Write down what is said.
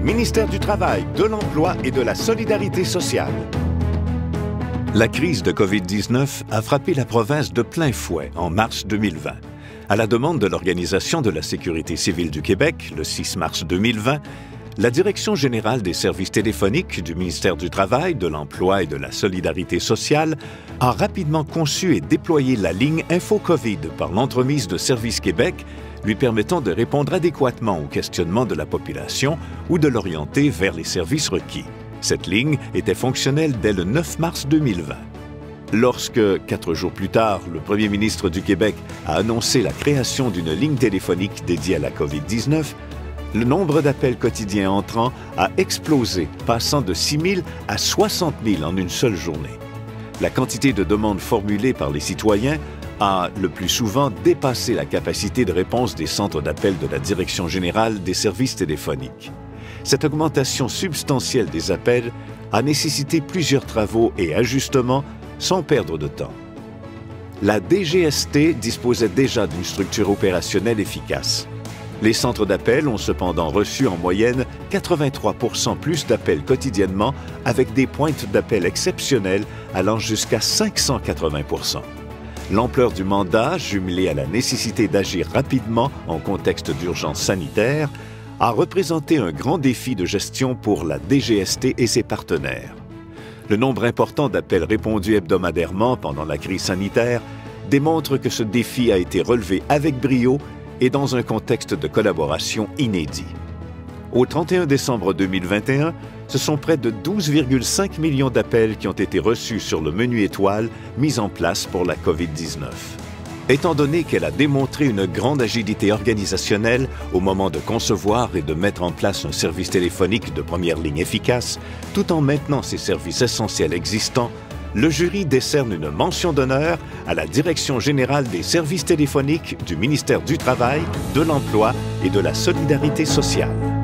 ministère du Travail, de l'Emploi et de la Solidarité sociale. La crise de COVID-19 a frappé la province de plein fouet en mars 2020. À la demande de l'Organisation de la sécurité civile du Québec, le 6 mars 2020, la Direction générale des services téléphoniques du ministère du Travail, de l'Emploi et de la Solidarité sociale a rapidement conçu et déployé la ligne InfoCovid par l'entremise de Service Québec, lui permettant de répondre adéquatement aux questionnements de la population ou de l'orienter vers les services requis. Cette ligne était fonctionnelle dès le 9 mars 2020. Lorsque, 4 jours plus tard, le premier ministre du Québec a annoncé la création d'une ligne téléphonique dédiée à la COVID-19, le nombre d'appels quotidiens entrants a explosé, passant de 6 000 à 60 000 en une seule journée. La quantité de demandes formulées par les citoyens a, le plus souvent, dépassé la capacité de réponse des centres d'appel de la Direction générale des services téléphoniques. Cette augmentation substantielle des appels a nécessité plusieurs travaux et ajustements sans perdre de temps. La DGST disposait déjà d'une structure opérationnelle efficace. Les centres d'appel ont cependant reçu en moyenne 83 % plus d'appels quotidiennement avec des pointes d'appel exceptionnelles allant jusqu'à 580 %. L'ampleur du mandat, jumelée à la nécessité d'agir rapidement en contexte d'urgence sanitaire, a représenté un grand défi de gestion pour la DGST et ses partenaires. Le nombre important d'appels répondus hebdomadairement pendant la crise sanitaire démontre que ce défi a été relevé avec brio et dans un contexte de collaboration inédit. Au 31 décembre 2021, ce sont près de 12,5 millions d'appels qui ont été reçus sur le menu étoile mis en place pour la COVID-19. Étant donné qu'elle a démontré une grande agilité organisationnelle au moment de concevoir et de mettre en place un service téléphonique de première ligne efficace, tout en maintenant ses services essentiels existants, le jury décerne une mention d'honneur à la Direction générale des services téléphoniques du ministère du Travail, de l'Emploi et de la Solidarité sociale.